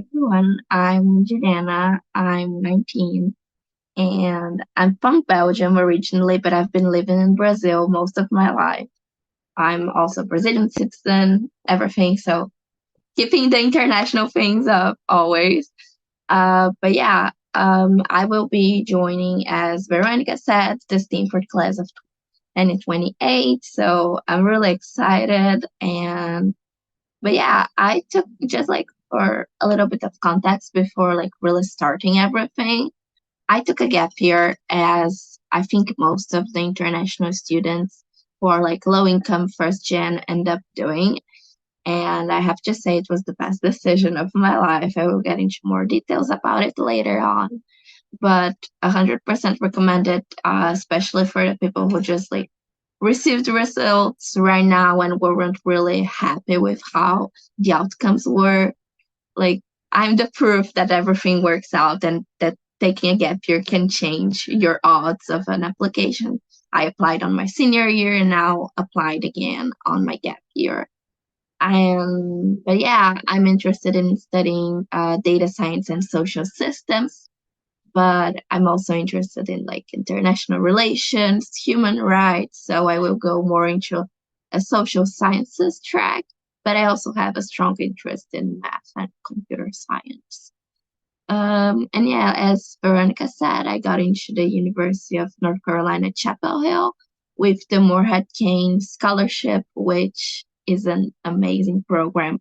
Everyone, I'm Juliana. I'm 19 and I'm from Belgium originally, but I've been living in Brazil most of my life. I'm also a Brazilian citizen, everything. So keeping the international things up always. But yeah, I will be joining, as Veronica said, the Stanford class of 2028. So I'm really excited. But yeah, I took just like for a little bit of context before like really starting everything. I took a gap year, as I think most of the international students who are like low income first gen end up doing. And I have to say it was the best decision of my life. I will get into more details about it later on. But 100% recommended, especially for the people who just like received results right now and weren't really happy with how the outcomes were. Like, I'm the proof that everything works out and that taking a gap year can change your odds of an application. I applied on my senior year and now applied again on my gap year. But yeah, I'm interested in studying data science and social systems, but I'm also interested in like international relations, human rights. So I will go more into a social sciences track, but I also have a strong interest in math and computer science. And yeah, as Veronica said, I got into the University of North Carolina, Chapel Hill with the Moorhead Kane Scholarship, which is an amazing program.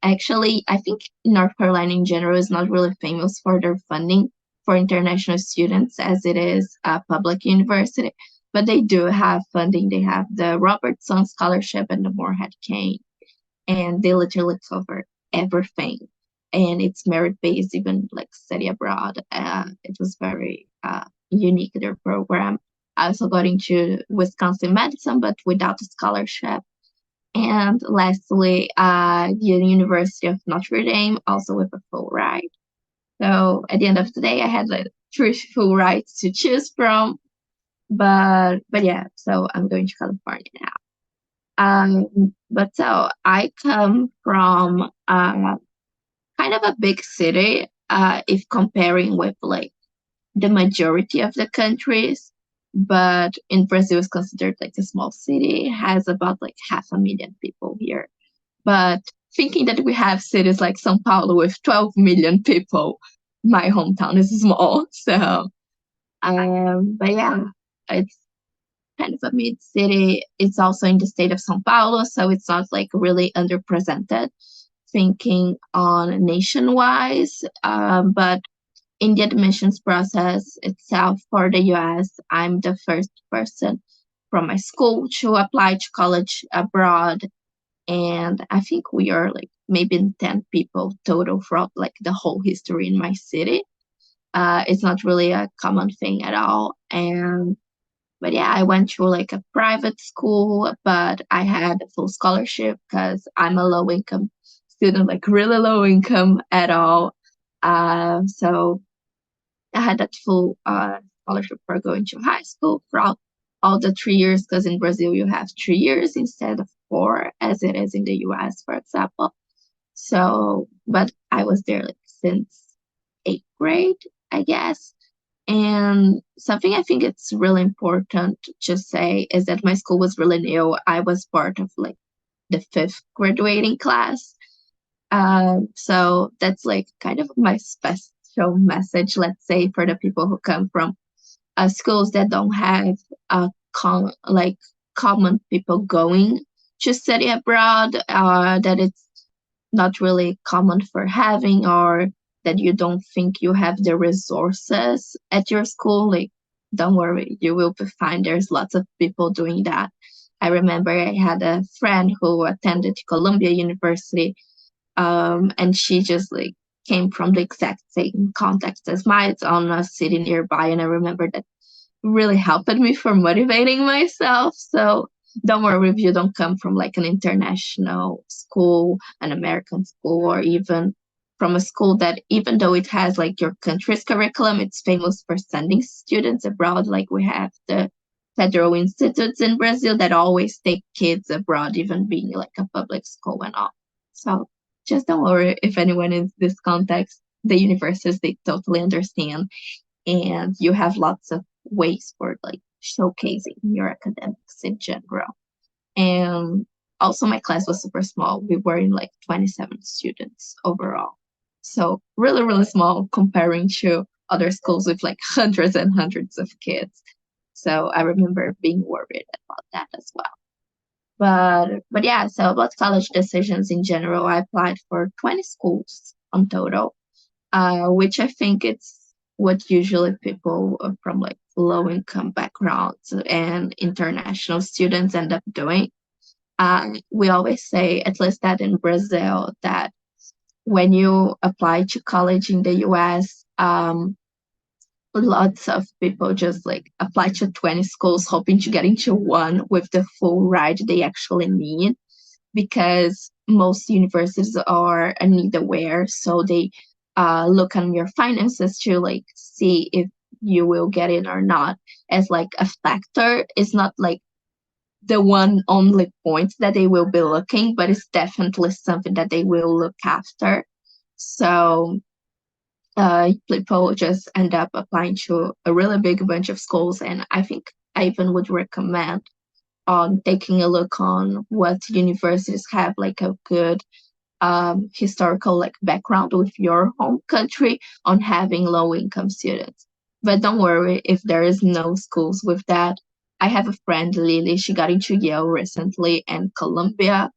Actually, I think North Carolina in general is not really famous for their funding for international students as it is a public university, but they do have funding. They have the Robertson Scholarship and the Moorhead Kane, and they literally cover everything. And it's merit based, even like study abroad. It was very unique, their program. I also got into Wisconsin medicine, but without a scholarship. And lastly, the University of Notre Dame, also with a full ride. So at the end of the day, I had like three full rides to choose from. But yeah, so I'm going to California now. But so I come from kind of a big city, if comparing with like the majority of the countries. But in Brazil is considered like a small city, has about like 500,000 people here. But thinking that we have cities like São Paulo with 12 million people, my hometown is small. So, but yeah, it's kind of a mid city. It's also in the state of São Paulo, so it's not like really underrepresented thinking on nation-wise. But in the admissions process itself for the US, I'm the first person from my school to apply to college abroad. And I think we are like maybe 10 people total throughout like the whole history in my city. It's not really a common thing at all. But yeah, I went to like a private school, but I had a full scholarship because I'm a low income student, like really low income at all. So I had that full scholarship for going to high school throughout all the 3 years, because in Brazil you have 3 years instead of four, as it is in the US, for example. So, but I was there like since eighth grade, I guess. And something I think it's really important to say is that my school was really new. I was part of like the fifth graduating class. So that's like kind of my special message, let's say, for the people who come from schools that don't have like common people going to study abroad, that it's not really common for having, or that you don't think you have the resources at your school. Like, don't worry, you will be fine. There's lots of people doing that. I remember I had a friend who attended Columbia University, and she just like came from the exact same context as mine. It's on a city nearby, and I remember that really helped me for motivating myself. So don't worry if you don't come from like an international school, an American school, or even from a school that, even though it has like your country's curriculum, it's famous for sending students abroad. Like we have the federal institutes in Brazil that always take kids abroad, even being like a public school and all. So just don't worry if anyone in this context, the universities, they totally understand. And you have lots of ways for like showcasing your academics in general. And also my class was super small. We were in like 27 students overall. So really, really small comparing to other schools with like hundreds and hundreds of kids. So I remember being worried about that as well. But yeah, so about college decisions in general, I applied for 20 schools on total, which I think it's what usually people from like low income backgrounds and international students end up doing. We always say, at least that in Brazil, that when you apply to college in the US, lots of people just like apply to 20 schools hoping to get into one with the full ride they actually need, because most universities are need aware, so they look on your finances to like see if you will get in or not as like a factor. It's not like the one only point that they will be looking, but it's definitely something that they will look after. So people just end up applying to a really big bunch of schools, and I think I even would recommend on taking a look on what universities have like a good historical like background with your home country on having low income students. But don't worry if there is no schools with that. I have a friend, Lily. She got into Yale recently and Columbia.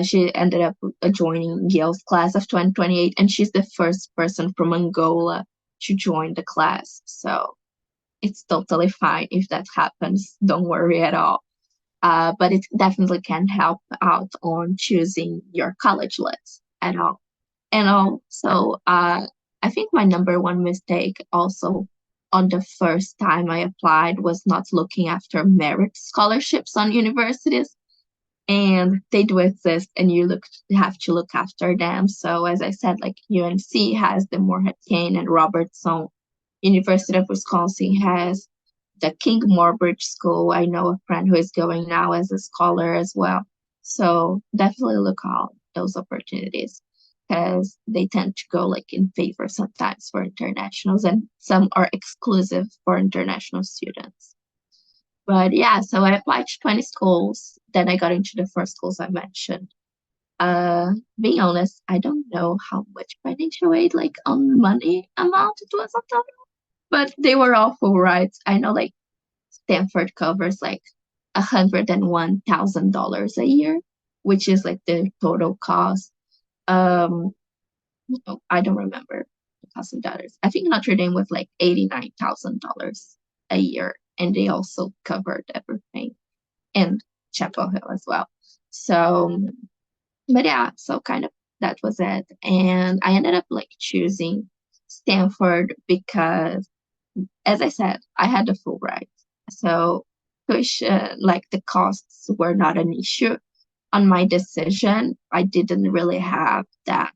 She ended up joining Yale's class of 2028, and she's the first person from Angola to join the class. So it's totally fine if that happens. Don't worry at all. But it definitely can help out on choosing your college list at all. And also, I think my number one mistake also on the first time I applied was not looking after merit scholarships on universities. And they do exist, and you have to look after them. So as I said, like UNC has the Morehead Kane and Robertson. University of Wisconsin has the King Morbridge School. I know a friend who is going now as a scholar as well. So definitely look out those opportunities, because they tend to go like in favor sometimes for internationals, and some are exclusive for international students. But yeah, so I applied to 20 schools. Then I got into the first schools I mentioned. Being honest, I don't know how much financial aid, like on money amount it was on total, but they were all full rides. I know like Stanford covers like $101,000 a year, which is like the total cost. Um, I don't remember the cost in dollars. I think Notre Dame was like $89,000 a year, and they also covered everything, and Chapel Hill as well. So, but yeah, so kind of that was it. And I ended up like choosing Stanford because, as I said, I had the full ride. So tuition, like the costs were not an issue on my decision. I didn't really have that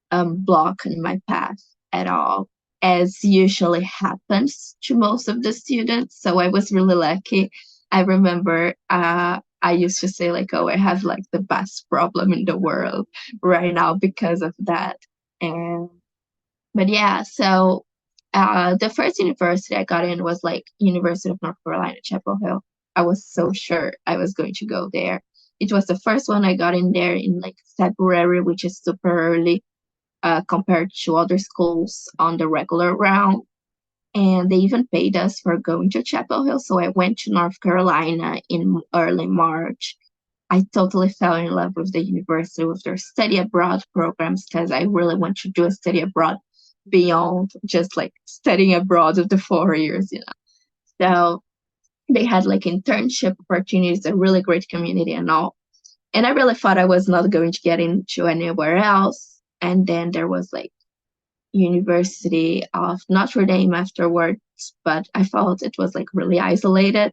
block in my path at all, as usually happens to most of the students. So I was really lucky. I remember I used to say like, oh, I have like the best problem in the world right now because of that. And but yeah, so the first university I got in was like University of North Carolina, Chapel Hill. I was so sure I was going to go there. It was the first one I got in there in like February, which is super early compared to other schools on the regular round. And they even paid us for going to Chapel Hill. So I went to North Carolina in early March. I totally fell in love with the university, with their study abroad programs, because I really want to do a study abroad beyond just like studying abroad of the 4 years, you know. So they had like internship opportunities, a really great community and all. And I really thought I was not going to get into anywhere else. And then there was like University of Notre Dame afterwards, but I felt it was like really isolated.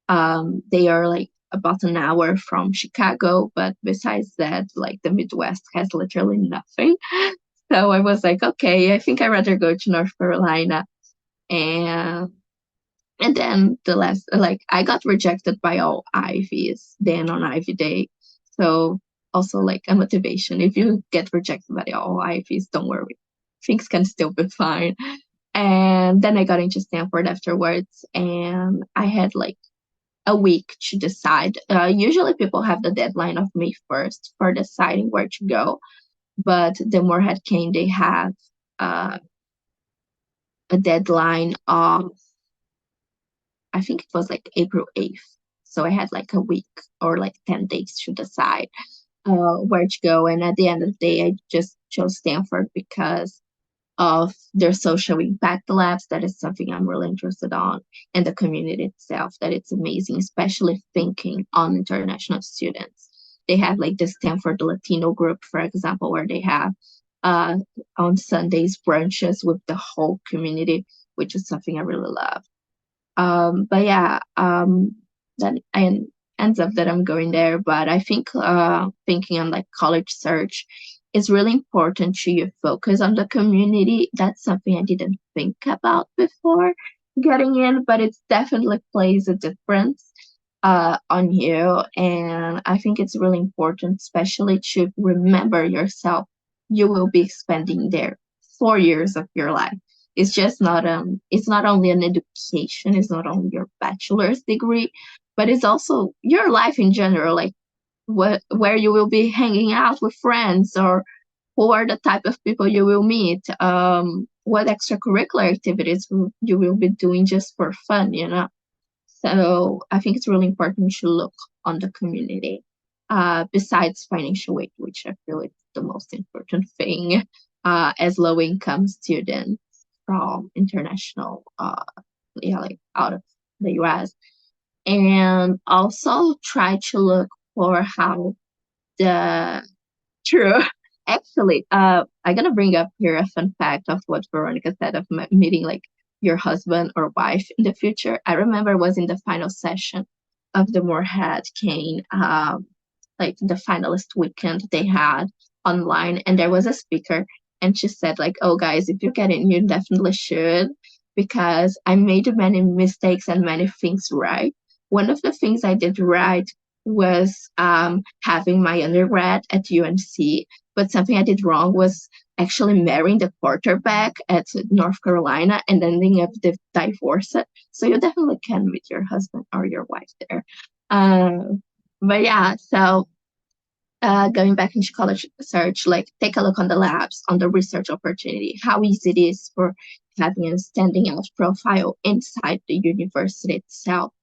They are like about an hour from Chicago, but besides that, like the Midwest has literally nothing. So I was like, okay, I think I'd rather go to North Carolina. And and then the last, like I got rejected by all Ivies then on Ivy Day. So also like a motivation. If you get rejected by all IFs, don't worry. Things can still be fine. And then I got into Stanford afterwards, and I had like a week to decide. Usually people have the deadline of May 1st for deciding where to go, but the Moorhead came, they have uh, a deadline of, I think it was like April 8th. So I had like a week or like 10 days to decide where to go. And at the end of the day, I just chose Stanford because of their social impact labs. That is something I'm really interested on, and the community itself. That it's amazing, especially thinking on international students. They have like the Stanford Latino group, for example, where they have uh, on Sundays brunches with the whole community, which is something I really love. But yeah, that ends up that I'm going there. But I think thinking on like college search is really important to you focus on the community. That's something I didn't think about before getting in, but it definitely plays a difference on you. And I think it's really important, especially to remember yourself. You will be spending there 4 years of your life. It's not only an education, it's not only your bachelor's degree, but it's also your life in general, like where you will be hanging out with friends, or who are the type of people you will meet, what extracurricular activities you will be doing just for fun, you know. So I think it's really important to look on the community, besides financial aid, which I feel is the most important thing, as low income students from international, yeah, like out of the US. And also try to look for how the true. Actually, I'm gonna bring up here a fun fact of what Veronica said of meeting like your husband or wife in the future. I remember it was in the final session of the Moorhead Kane, like the finalist weekend they had online, and there was a speaker, and she said like, "Oh guys, if you get in, you definitely should, because I made many mistakes and many things right. One of the things I did right was having my undergrad at UNC, but something I did wrong was actually marrying the quarterback at North Carolina and ending up divorced. So you definitely can meet your husband or your wife there. But yeah, so going back into college search, like take a look on the labs, on the research opportunity, how easy it is for having a standing out profile inside the university itself,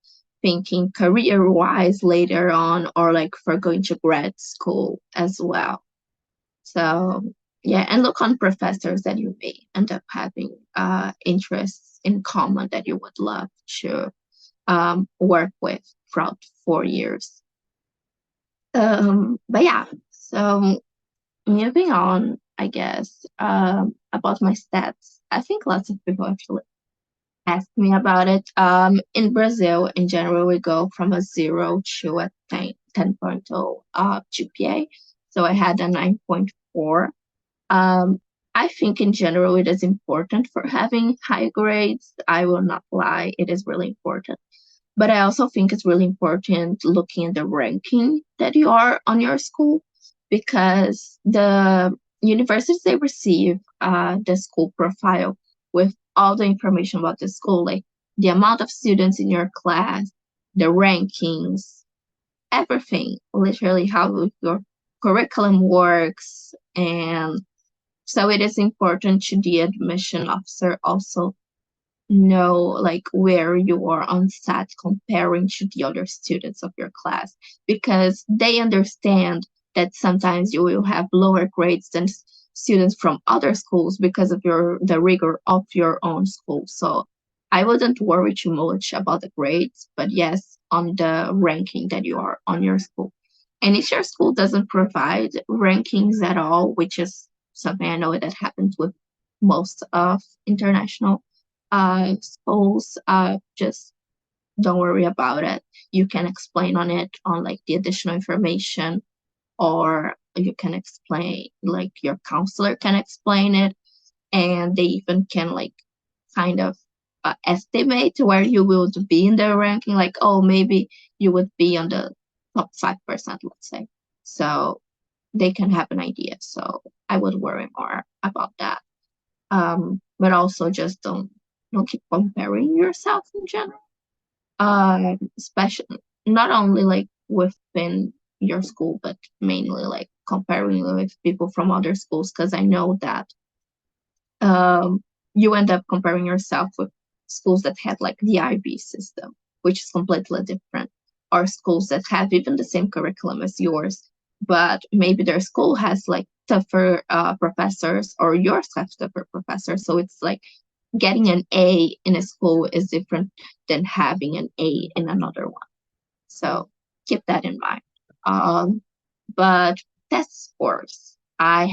thinking career wise later on, or like for going to grad school as well. So yeah, and look on professors that you may end up having interests in common that you would love to work with throughout 4 years. But yeah, so moving on, I guess, about my stats. I think lots of people actually ask me about it. In Brazil, in general, we go from a 0 to a 10.0 GPA. So I had a 9.4. I think in general it is important for having high grades. I will not lie, it is really important. But I also think it's really important looking at the ranking that you are on your school, because the universities they receive the school profile with all the information about the school, like the amount of students in your class, the rankings, everything, literally how your curriculum works. And so it is important to the admission officer also know like where you are on sat comparing to the other students of your class, because they understand that sometimes you will have lower grades than students from other schools because of the rigor of your own school. So I wouldn't worry too much about the grades, but yes, on the ranking that you are on your school. And if your school doesn't provide rankings at all, which is something I know that happens with most of international schools, just don't worry about it. You can explain on it on like the additional information, or you can explain, like your counselor can explain it, and they even can like kind of estimate where you will be in the ranking. Like, oh, maybe you would be on the top 5%, let's say. So they can have an idea. So I would worry more about that. But also just don't keep comparing yourself in general. Especially not only like within your school, but mainly like comparing with people from other schools, because I know that um, you end up comparing yourself with schools that have like the IB system, which is completely different, or schools that have even the same curriculum as yours, but maybe their school has like tougher professors, or yours have tougher professors. So it's like getting an A in a school is different than having an A in another one. So keep that in mind. But test scores, I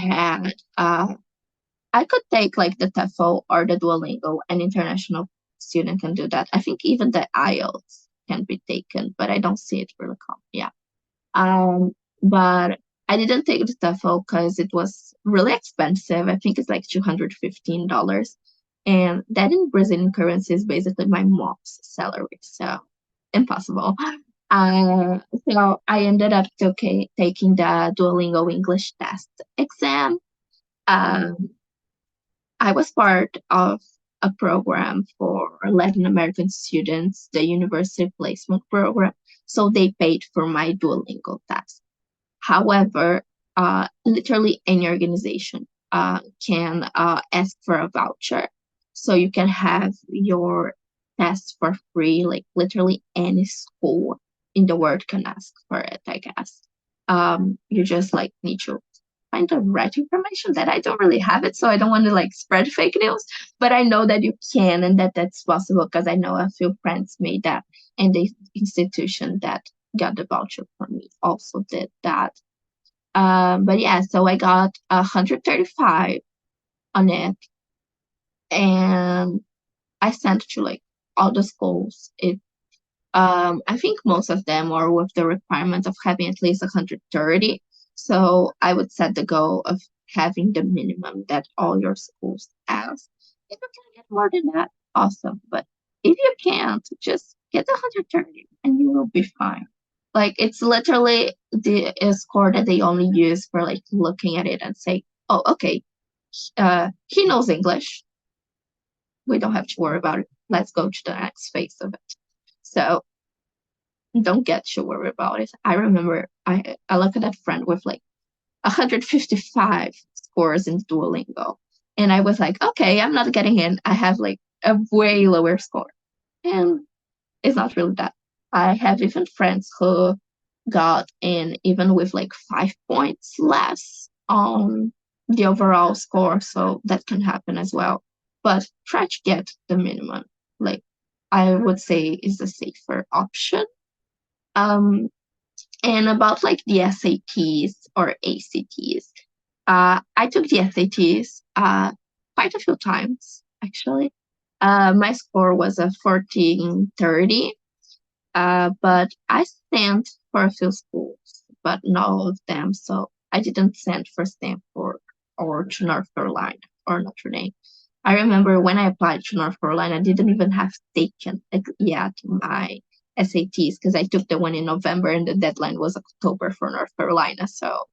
could take like the TEFL or the Duolingo. An international student can do that. I think even the IELTS can be taken, but I don't see it really common. Yeah. But I didn't take the TEFL because it was really expensive. I think it's like $215. And that in Brazilian currency is basically my mom's salary. So impossible. Uh, so I ended up taking the Duolingo English test exam. Um, I was part of a program for Latin American students, the University Placement Program. So they paid for my Duolingo test. However, literally any organization can ask for a voucher. So you can have your test for free, like literally any school in the world can ask for it, I guess. You just like need to find the right information that I don't really have it, so I don't want to like spread fake news, but I know that you can and that that's possible because I know a few friends made that, and the institution that got the voucher for me also did that. But yeah, so I got 135 on it, and I sent to like all the schools. I think most of them are with the requirement of having at least 130. So I would set the goal of having the minimum that all your schools ask. If you can get more than that, awesome. But if you can't, just get 130 and you will be fine. Like it's literally the score that they only use for like looking at it and say, oh, okay, he knows English. We don't have to worry about it. Let's go to the next phase of it. So don't get too worried about it. I remember I looked at that friend with like 155 scores in Duolingo. And I was like, okay, I'm not getting in. I have like a way lower score. And it's not really that. I have even friends who got in even with like 5 points less on the overall score. So that can happen as well. But try to get the minimum. Like I would say is the safer option. Um, and about like the SATs or ACTs, I took the SATs quite a few times actually. My score was a 1430, but I sent for a few schools, but not all of them. So I didn't send for Stanford or to North Carolina or Notre Dame. I remember when I applied to North Carolina, I didn't even have taken yet my SATs because I took the one in November and the deadline was October for North Carolina. So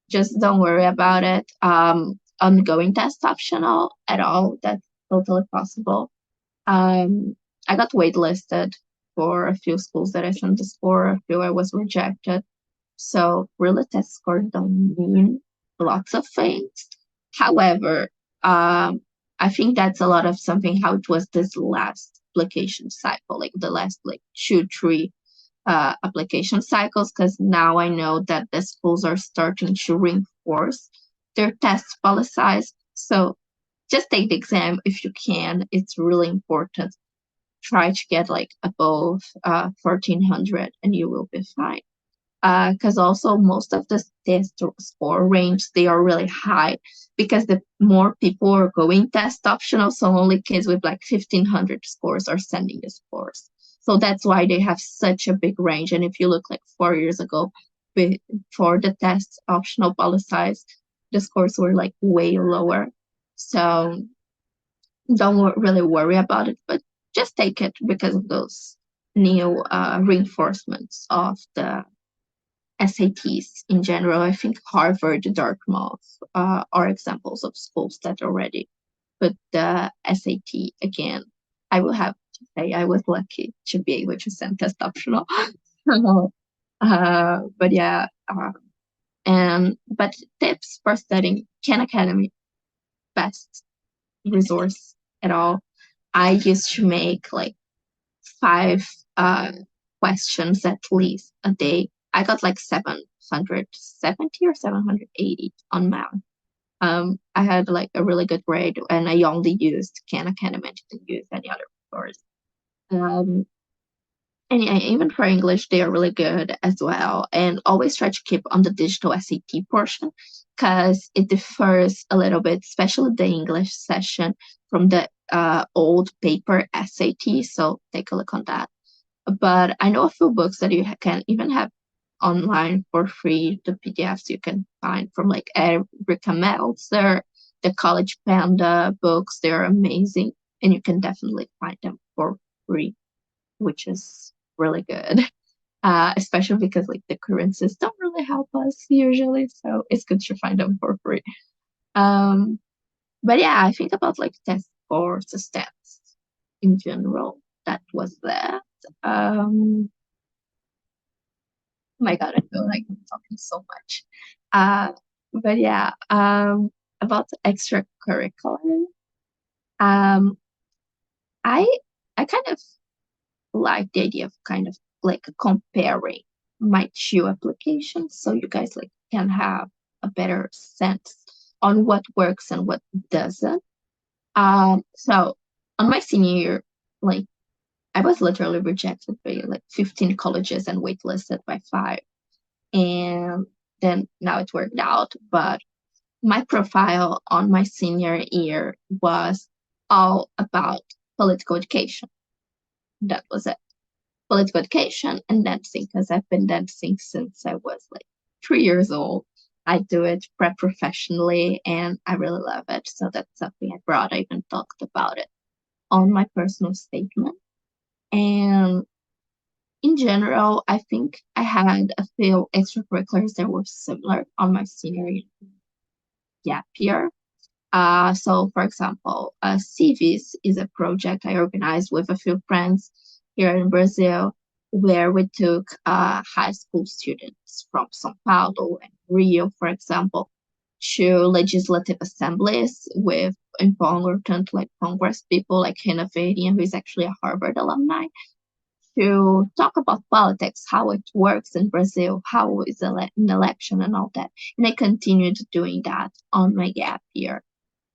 just don't worry about it. Ongoing test optional at all. That's totally possible. I got waitlisted for a few schools that I sent the score, a few I was rejected. So really test scores don't mean lots of things. However, I think that's a lot of something how it was this last application cycle, like the last like 2, 3 application cycles, because now I know that the schools are starting to reinforce their test policies. So just take the exam if you can. It's really important. Try to get like above 1400 and you will be fine. Because also most of the test score range, they are really high because the more people are going test optional, so only kids with like 1500 scores are sending the scores. So that's why they have such a big range. And if you look like 4 years ago, before the test optional policies, the scores were like way lower. So don't really worry about it, but just take it because of those new reinforcements of the SATs in general. I think Harvard, Dartmouth are examples of schools that already put the SAT again. I will have to say I was lucky to be able to send test optional. But yeah, but tips for studying Khan Academy, best resource at all. I used to make like 5 questions at least a day. I got like 770 or 780 on math. I had like a really good grade, and I only used Khan Academy. I didn't use any other course. Um, and yeah, even for English, they are really good as well. And always try to keep on the digital SAT portion because it differs a little bit, especially the English session from the old paper SAT. So take a look on that. But I know a few books that you can even have online for free. The PDFs you can find from like Erica Meltzer, the College Panda books. They're amazing, and you can definitely find them for free, which is really good. Especially because like the currencies don't really help us usually, so it's good to find them for free. Um, but yeah, I think about like test scores, stats in general. That was that. My God, I feel like I'm talking so much. Uh, but yeah, about extracurricular, um, I I kind of like the idea of kind of like comparing my two applications, so you guys like can have a better sense on what works and what doesn't. So on my senior year, like I was literally rejected by like 15 colleges and waitlisted by 5. And then now it worked out. But my profile on my senior year was all about political education. That was it. Political education and dancing, because I've been dancing since I was like 3 years old. I do it professionally and I really love it. So that's something I brought. I even talked about it on my personal statement. And in general, I think I had a few extracurriculars that were similar on my senior gap year. So, for example, CVs is a project I organized with a few friends here in Brazil, where we took high school students from São Paulo and Rio, for example, to legislative assemblies with important like Congress people like Reina Veirinha, who is actually a Harvard alumni, to talk about politics, how it works in Brazil, how is an election and all that. And I continued doing that on my gap year.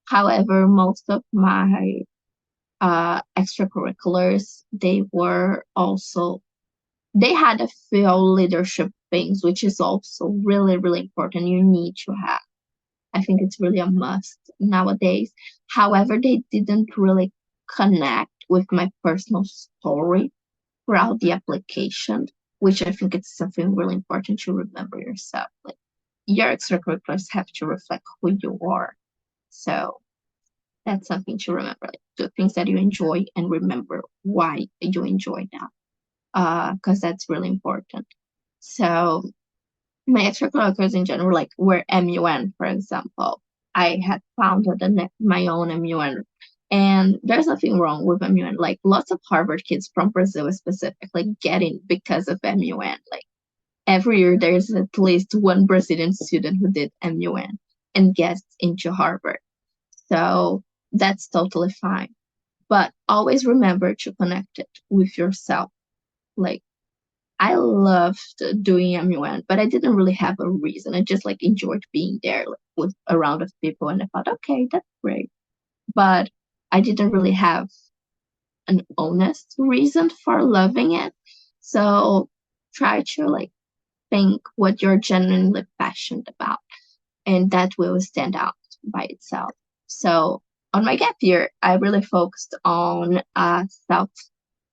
However, most of my extracurriculars, they had a few leadership things, which is also really, really important. You need to have. I think it's really a must nowadays. However, they didn't really connect with my personal story throughout the application, which I think it's something really important to remember yourself. Like your extracurriculars have to reflect who you are. So that's something to remember. Like do things that you enjoy and remember why you enjoy them. Because that's really important. So my extracurriculars in general, like were MUN, for example. I had founded my own MUN. And there's nothing wrong with MUN. Like lots of Harvard kids from Brazil specifically get in because of MUN. Like every year there's at least one Brazilian student who did MUN and gets into Harvard. So that's totally fine. But always remember to connect it with yourself. Like I loved doing MUN, but I didn't really have a reason. I just like enjoyed being there like, with a round of people, and I thought, okay, that's great. But I didn't really have an honest reason for loving it. So try to like think what you're genuinely passionate about, and that will stand out by itself. So on my gap year, I really focused on self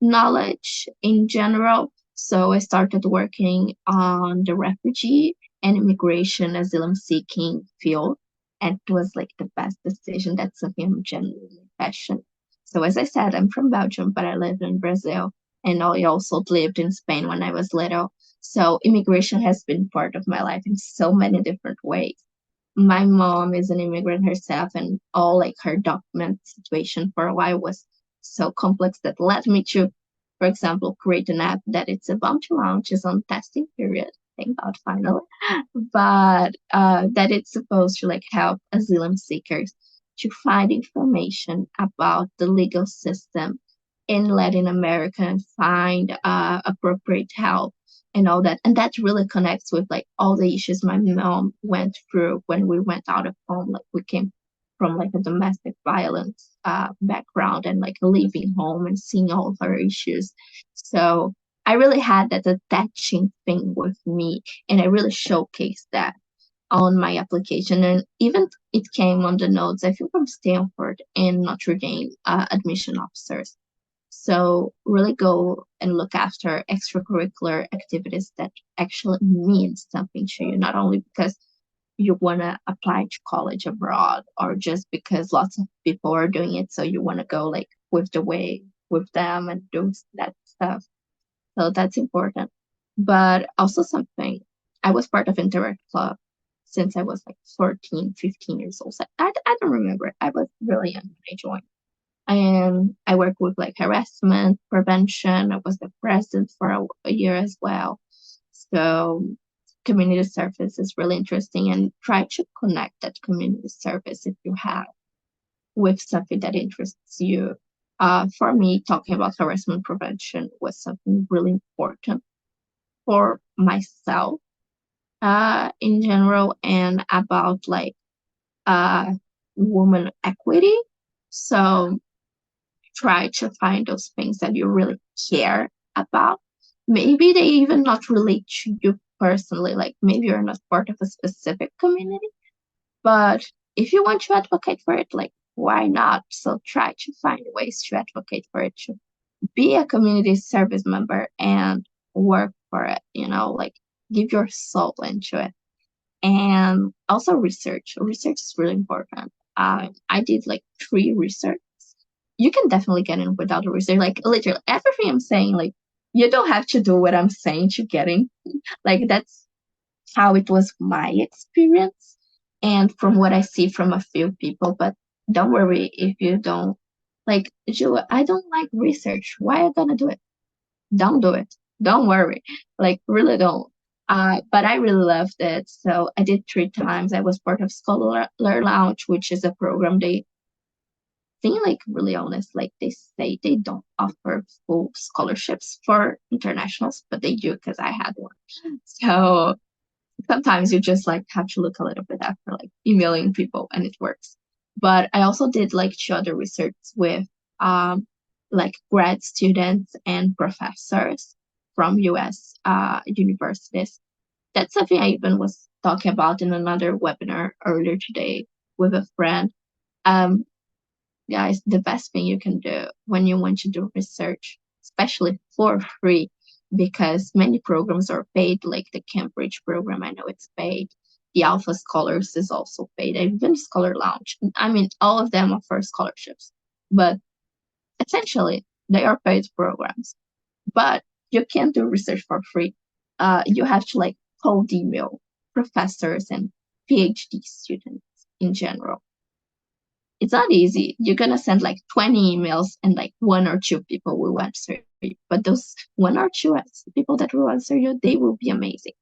knowledge in general. So I started working on the refugee and immigration asylum seeking field. And it was like the best decision. That's something I'm genuinely passionate. So as I said, I'm from Belgium, but I live in Brazil. And I also lived in Spain when I was little. So immigration has been part of my life in so many different ways. My mom is an immigrant herself, and all like her document situation for a while was so complex that led me to, for example, create an app that it's about to launch, is on testing period. Thank God, finally. But that it's supposed to like help asylum seekers to find information about the legal system in Latin America and find appropriate help and all that. And that really connects with like all the issues my mom went through when we went out of home. Like we came from like a domestic violence background and like leaving home and seeing all her issues. So I really had that attaching thing with me, and I really showcased that on my application. And even it came on the notes, I feel, from Stanford and Notre Dame admission officers. So really go and look after extracurricular activities that actually mean something to you, not only because you want to apply to college abroad or just because lots of people are doing it. So you want to go like with the way with them and do that stuff. So that's important. But also something, I was part of Interact Club since I was like 14, 15 years old. So I don't remember. I was really young when I joined. And I work with like harassment prevention. I was the president for a year as well. So community service is really interesting, and try to connect that community service if you have with something that interests you. For me, talking about harassment prevention was something really important for myself in general, and about like uh, woman equity. So try to find those things that you really care about. Maybe they even not relate to you personally, like maybe you're not part of a specific community, but if you want to advocate for it, like why not? So try to find ways to advocate for it, to be a community service member and work for it, like give your soul into it. And also research. Research is really important. I did like 3 research. You can definitely get in without a research. Like literally everything I'm saying, like you don't have to do what I'm saying to get in. Like that's how it was my experience and from what I see from a few people. But don't worry if you don't like, Julia, I don't like research. Why are you gonna do it? Don't do it. Don't worry. Like really don't. But I really loved it. So I did 3 times. I was part of Scholar Lounge, which is a program they, being like really honest, like they say they don't offer full scholarships for internationals, but they do because I had one. So sometimes you just like have to look a little bit after like emailing people and it works. But I also did like 2 other research with like grad students and professors from US universities. That's something I even was talking about in another webinar earlier today with a friend. Um, Guys, the best thing you can do when you want to do research, especially for free, because many programs are paid, like the Cambridge program, I know it's paid. The Alpha Scholars is also paid, even Scholar Lounge. I mean, all of them offer scholarships, but essentially they are paid programs. But you can't do research for free. You have to like cold email professors and PhD students in general. It's not easy. You're gonna send like 20 emails and like 1 or 2 people will answer you. But those 1 or 2 people that will answer you, they will be amazing.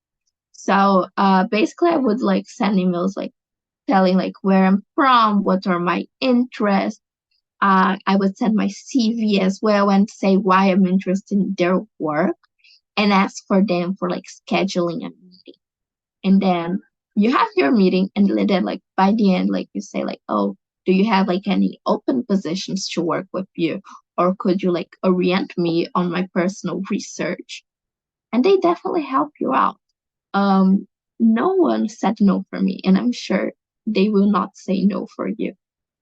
So basically I would like send emails like telling like where I'm from, what are my interests. I would send my CV as well and say why I'm interested in their work and ask for them for like scheduling a meeting. And then you have your meeting, and then like by the end, like you say like, oh, do you have like any open positions to work with you, or could you like orient me on my personal research? And they definitely help you out. um no one said no for me, and I'm sure they will not say no for you.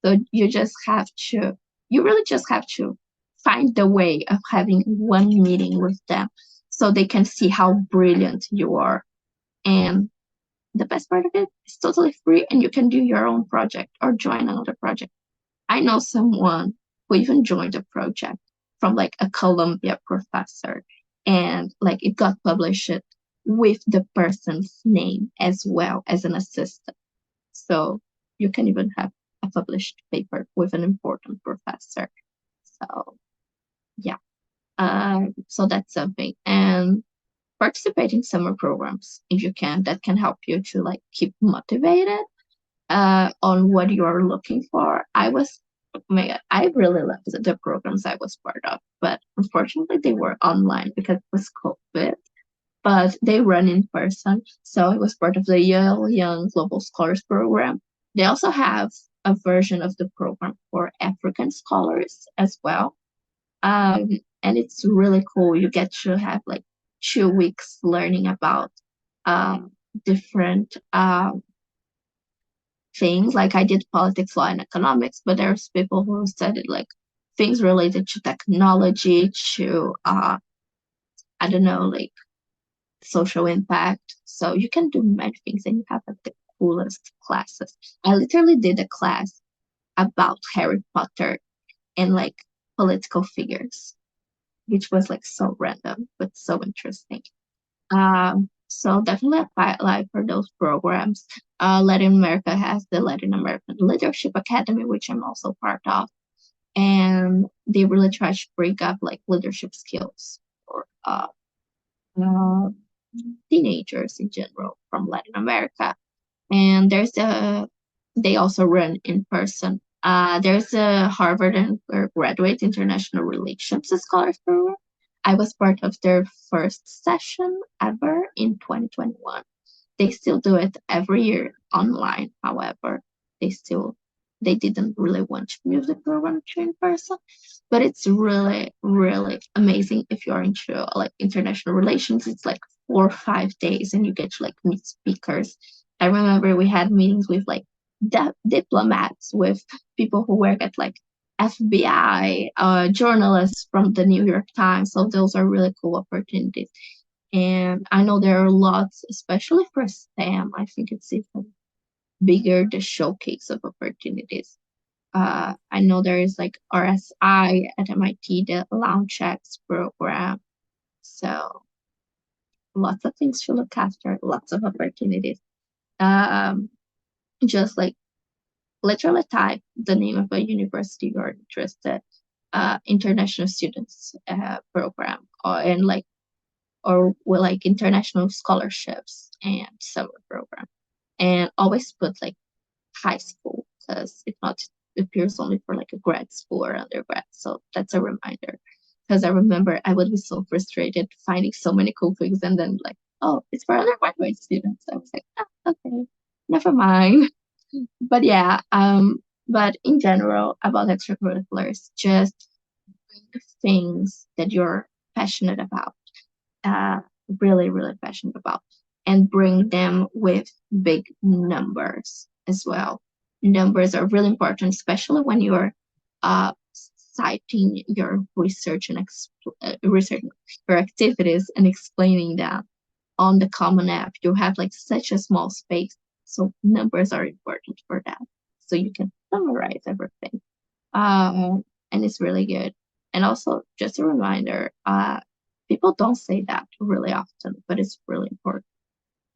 So you really just have to find the way of having one meeting with them so they can see how brilliant you are. And the best part of it is totally free, and you can do your own project or join another project. I know someone who even joined a project from like a Columbia professor, and like it got published with the person's name as well as an assistant. So you can even have a published paper with an important professor. So yeah, so that's something. And participate in summer programs if you can. That can help you to like keep motivated on what you're looking for. I really loved the programs I was part of, but unfortunately they were online because it was COVID. But they run in person, so I was part of the Yale Young Global Scholars Program. They also have a version of the program for African scholars as well. Um, and it's really cool. You get to have like 2 weeks learning about um, different things. Like I did politics, law, and economics, but there's people who studied like things related to technology, to I don't know, like social impact. So you can do many things, and you have like the coolest classes. I literally did a class about Harry Potter and like political figures, which was like so random but so interesting. So definitely apply for those programs. Latin America has the Latin American Leadership Academy, which I'm also part of, and they really try to bring up like leadership skills for uh, teenagers in general from Latin America. And they also run in person. There's a Harvard and Graduate International Relations Scholars Program. I was part of their first session ever in 2021. They still do it every year online. However, they still they didn't really want to move the program to in person, but it's really really amazing if you're into like international relations. It's like 4 or 5 days, and you get to like meet speakers. I remember we had meetings with like diplomats, with people who work at like FBI, journalists from the New York Times. So those are really cool opportunities. And I know there are lots, especially for STEM. I think it's even bigger, the showcase of opportunities. I know there is like RSI at MIT, the Launch X program. So lots of things to look after, lots of opportunities. Um, just like literally type the name of a university you're interested, international students program, and like or with like international scholarships and summer program. And always put like high school, because if not, it appears only for like a grad school or undergrad. So that's a reminder. Because I remember I would be so frustrated finding so many cool things, and then like, oh, it's for undergraduate students. I was like, okay, never mind. But yeah, but in general about extracurriculars, just things that you're passionate about, uh, really, really passionate about, and bring them with big numbers as well. Numbers are really important, especially when you're citing your research and research your activities and explaining them on the Common App. You have like such a small space, so numbers are important for that. So you can summarize everything, and it's really good. And also, just a reminder, people don't say that really often, but it's really important.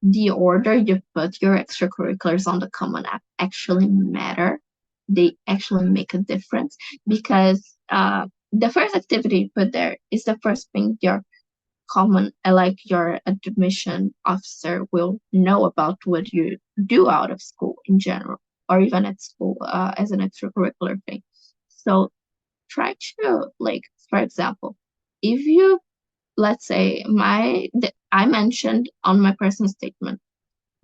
The order you put your extracurriculars on the Common App actually matter. They actually make a difference, because the first activity you put there is the first thing your like your admission officer will know about what you do out of school in general, or even at school as an extracurricular thing. So try to like, for example, if you, let's say I mentioned on my personal statement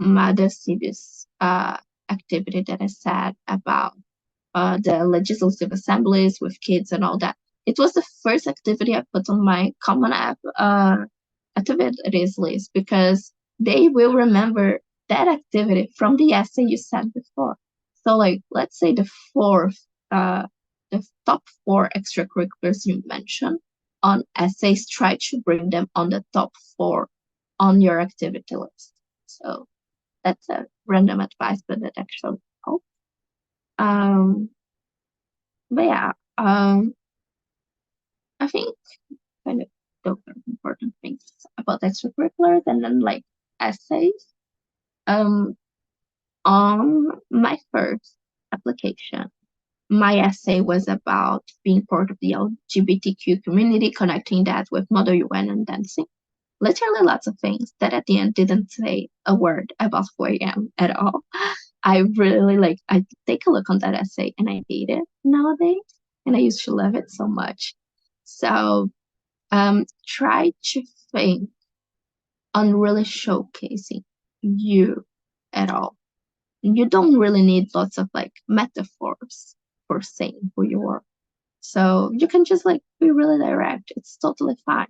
the civis activity that I said about the legislative assemblies with kids and all that. It was the first activity I put on my Common App activities list, because they will remember that activity from the essay you said before. So like, let's say the top four extracurriculars you mentioned on essays, try to bring them on the top four on your activity list. So that's a random advice, but that actually helps. Um, but yeah, I think kind of those are important things about extracurriculars. And then like essays. Um, on my first application, my essay was about being part of the LGBTQ community, connecting that with Mother UN and dancing. Literally lots of things that at the end didn't say a word about who I am at all. I really like, I take a look on that essay and I hate it nowadays. And I used to love it so much. So try to think on really showcasing you at all. You don't really need lots of like metaphors for saying who you are. So you can just like be really direct. It's totally fine.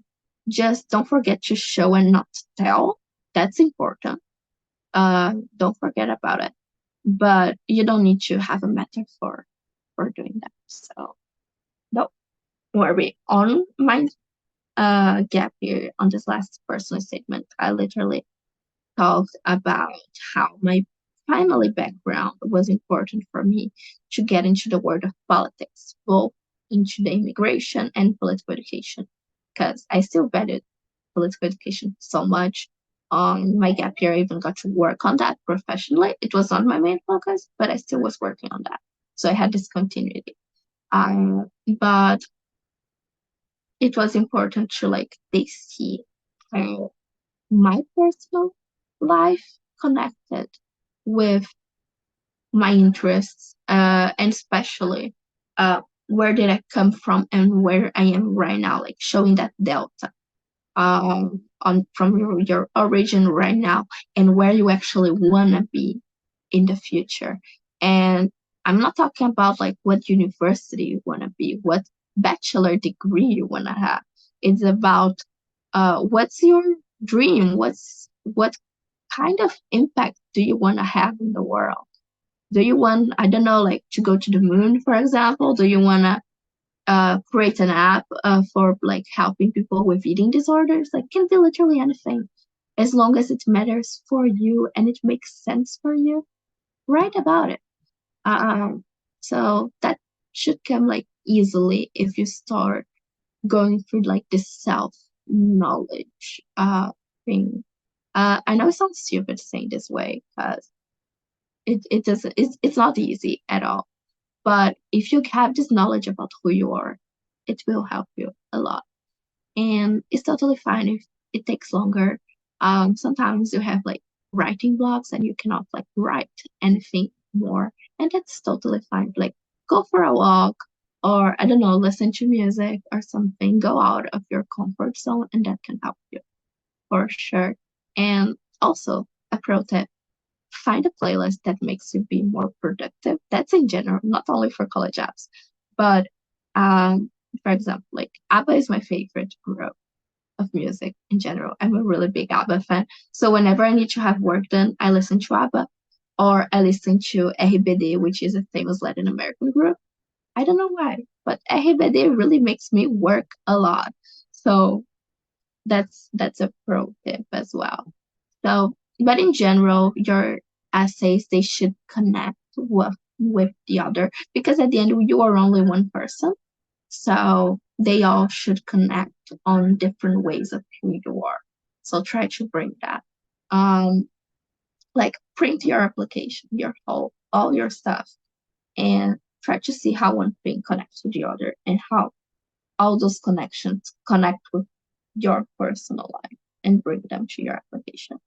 Just don't forget to show and not tell. That's important. Don't forget about it. But you don't need to have a metaphor for doing that. So don't worry. On my gap year, on this last personal statement, I literally talked about how my family background was important for me to get into the world of politics, both into the immigration and political education, because I still valued political education so much. My gap year, I even got to work on that professionally. It was not my main focus, but I still was working on that. So I had this continuity. But it was important to like they see how my personal life connected with my interests, and especially where did I come from and where I am right now, like showing that delta on from your origin right now and where you actually wanna be in the future. And I'm not talking about like what university you wanna be, what bachelor degree you wanna have. It's about what's your dream? What kind of impact do you want to have in the world? Do you want, I don't know, like to go to the moon, for example? Do you want to create an app for like helping people with eating disorders? Like, can be literally anything. As long as it matters for you and it makes sense for you, write about it. Um, so that should come like easily if you start going through like this self knowledge thing. I know it sounds stupid saying this way because it doesn't it's not easy at all. But if you have this knowledge about who you are, it will help you a lot. And it's totally fine if it takes longer. Sometimes you have like writing blocks and you cannot like write anything more, and that's totally fine. Like go for a walk or I don't know, listen to music or something. Go out of your comfort zone, and that can help you for sure. And also a pro tip: find a playlist that makes you be more productive. That's in general, not only for college apps, but for example, like ABBA is my favorite group of music in general. I'm a really big ABBA fan. So whenever I need to have work done, I listen to ABBA or I listen to RBD, which is a famous Latin American group. I don't know why, but RBD really makes me work a lot. So that's a pro tip as well. So, but in general, your essays they should connect with the other because at the end you are only one person. So they all should connect on different ways of who you are. So try to bring that. Um, like print your application, your whole all your stuff, and try to see how one thing connects to the other and how all those connections connect with your personal life and bring them to your application.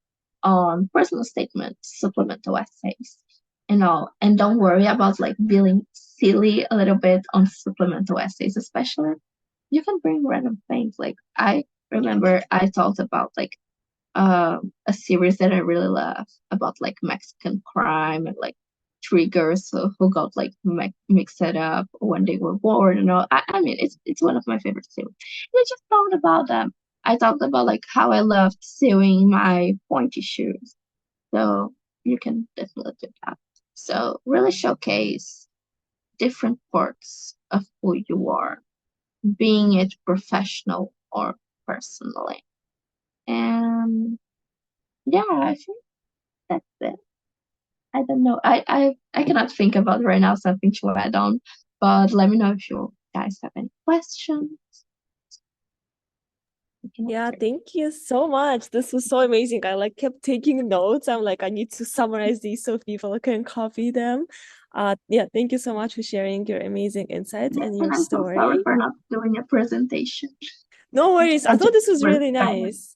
On personal statements, supplemental essays, and all. And don't worry about like feeling silly a little bit on supplemental essays, especially you can bring random things. Like I remember I talked about like a series that I really love about like Mexican crime and like triggers who got like mixed up when they were born and all. I mean, it's one of my favorite series. And I just talked about them. I talked about like how I loved sewing my pointy shoes. So you can definitely do that. So really showcase different parts of who you are, being it professional or personally. And yeah, I think that's it. I don't know. I cannot think about right now something to add on, but let me know if you guys have any questions. Yeah, thank you so much. This was so amazing. I like kept taking notes. I'm like, I need to summarize these so people can copy them. Yeah, thank you so much for sharing your amazing insights Yeah, and your and I'm so sorry story. for not doing a presentation. No worries. I I thought just this was was really going. nice.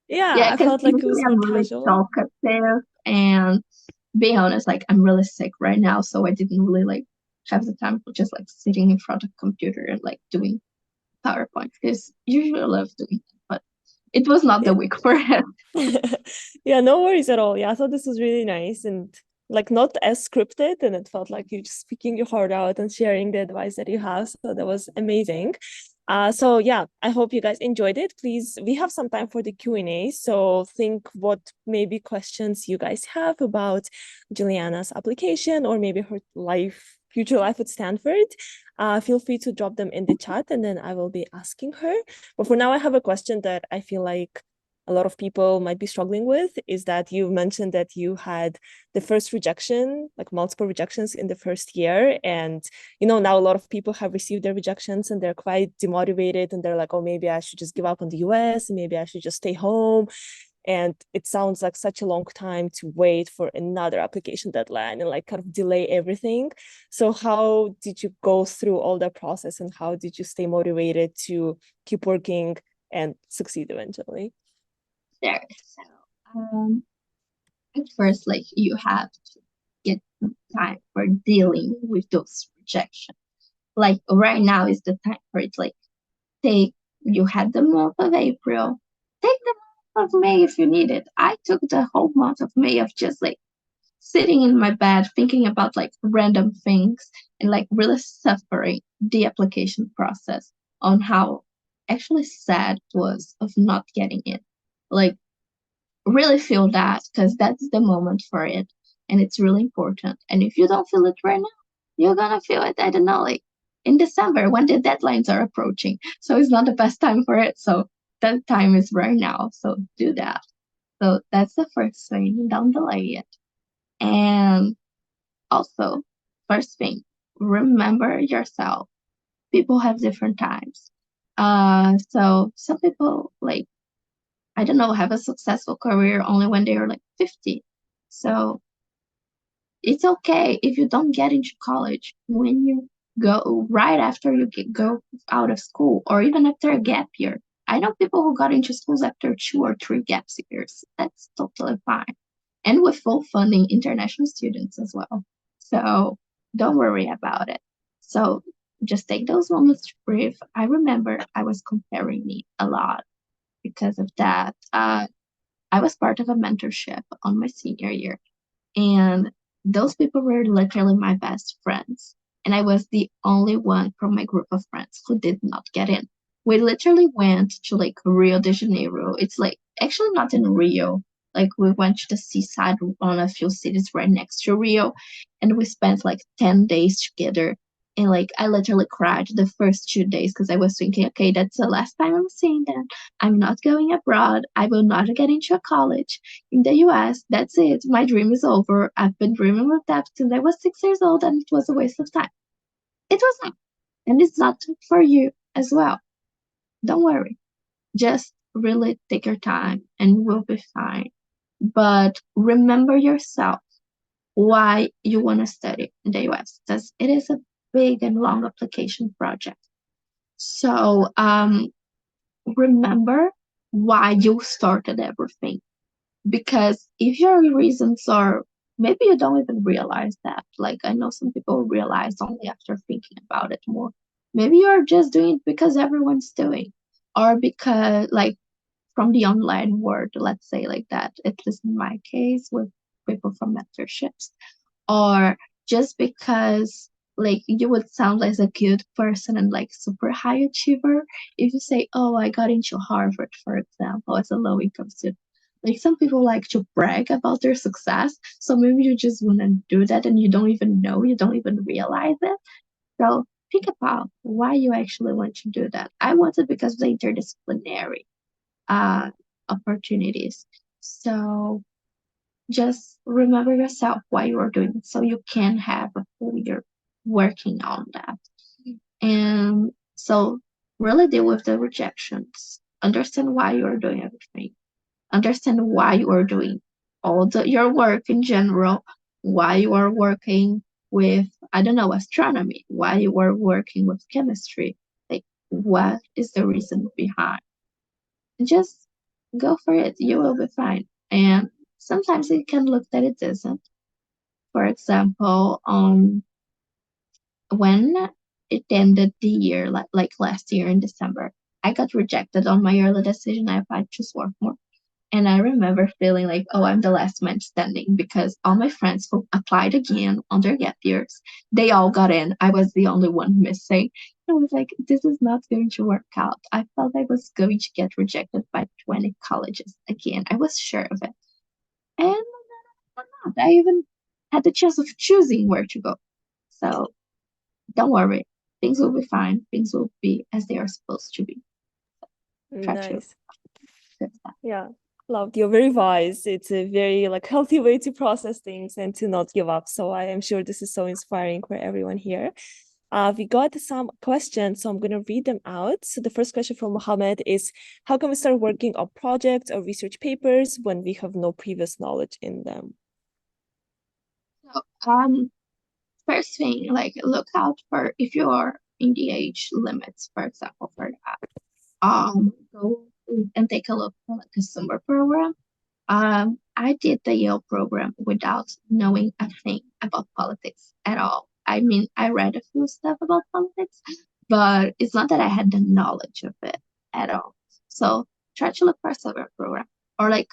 Yeah, Yeah, I because felt like it usually was more I'm really casual. talkative and being honest, like I'm really sick right now, so I didn't really like have the time for just like sitting in front of a computer and like doing PowerPoint because usually I love doing it, but it was not Yeah. the week for it. Yeah, no worries at all. Yeah, I thought this was really nice and like not as scripted, and it felt like you just speaking your heart out and sharing the advice that you have. So that was amazing. So yeah, I hope you guys enjoyed it. Please, we have some time for the Q&A. So think what maybe questions you guys have about Juliana's application or maybe her future life at Stanford. Feel free to drop them in the chat and then I will be asking her. But for now, I have a question that I feel like a lot of people might be struggling with is that you mentioned that you had the first rejection, like multiple rejections in the first year. And, now a lot of people have received their rejections and they're quite demotivated and they're like, oh, maybe I should just give up on the US. Maybe I should just stay home. And it sounds like such a long time to wait for another application deadline and like kind of delay everything. So how did you go through all that process and how did you stay motivated to keep working and succeed eventually? There. So at first, like you have to get time for dealing with those rejections. Like right now is the time for it. Like take you had the month of April, take the month of May if you need it. I took the whole month of May of just like sitting in my bed thinking about like random things and like really suffering the application process on how actually sad it was of not getting it. Like really feel that because that's the moment for it and it's really important. And if you don't feel it right now, you're gonna feel it, I don't know, like in December when the deadlines are approaching. So it's not the best time for it. So that time is right now. So do that. So that's the first thing. Don't delay it. And also, first thing, remember yourself. People have different times. So some people like I don't know have a successful career only when they are like 50. So it's okay if you don't get into college when you go right after you go out of school or even after a gap year. I know people who got into schools after 2 or 3 gap years. That's totally fine. And with full funding, international students as well. So don't worry about it. So just take those moments to breathe. I remember I was comparing me a lot because of that. I was part of a mentorship on my senior year and those people were literally my best friends. And I was the only one from my group of friends who did not get in. We literally went to like Rio de Janeiro. It's like actually not in Rio. Like we went to the seaside on a few cities right next to Rio and we spent like 10 days together. And like I literally cried the first 2 days because I was thinking, okay, that's the last time I'm seeing them. I'm not going abroad. I will not get into a college in the US. That's it. My dream is over. I've been dreaming of that since I was 6 years old, and it was a waste of time. It was not. And it's not for you as well. Don't worry. Just really take your time and we'll be fine. But remember yourself why you want to study in the US because it is a big and long application project. So remember why you started everything because if your reasons are maybe you don't even realize that like I know some people realize only after thinking about it more maybe you're just doing it because everyone's doing or because like from the online world let's say like that at least in my case with people from mentorships or just because like you would sound like a good person and like super high achiever if you say oh I got into Harvard for example as a low income student like some people like to brag about their success so maybe you just want to do that and you don't even know you don't even realize it so think about why you actually want to do that I want it because of the interdisciplinary uh opportunities so just remember yourself why you are doing it so you can have a full year working on that. And so really deal with the rejections. understand why you're doing everything. Understand why you are doing your work in general, why you are working with, I don't know, astronomy, why you are working with chemistry. Like, what is the reason behind? And just go for it. You will be fine. And sometimes it can look that it isn't. For example, when it ended the year, like last year in December, I got rejected on my early decision. I applied to Swarthmore. And I remember feeling like, oh, I'm the last man standing because all my friends who applied again on their gap years, they all got in. I was the only one missing. I was like, this is not going to work out. I felt I was going to get rejected by 20 colleges again. I was sure of it. And I'm not. I even had the chance of choosing where to go. So don't worry. Things will be fine. Things will be as they are supposed to be. Try to Nice. fix that. Yeah. Loved. You're very wise. It's a very like healthy way to process things and to not give up. So I am sure this is so inspiring for everyone here. We got some questions, so I'm going to read them out. So the first question from Mohammed is, how can we start working on projects or research papers when we have no previous knowledge in them? So, first thing, like look out for if you are in the age limits, for example, for that. Go and take a look for like a summer program. I did the Yale program without knowing a thing about politics at all. I mean, I read a few stuff about politics, but it's not that I had the knowledge of it at all. So try to look for a summer program or like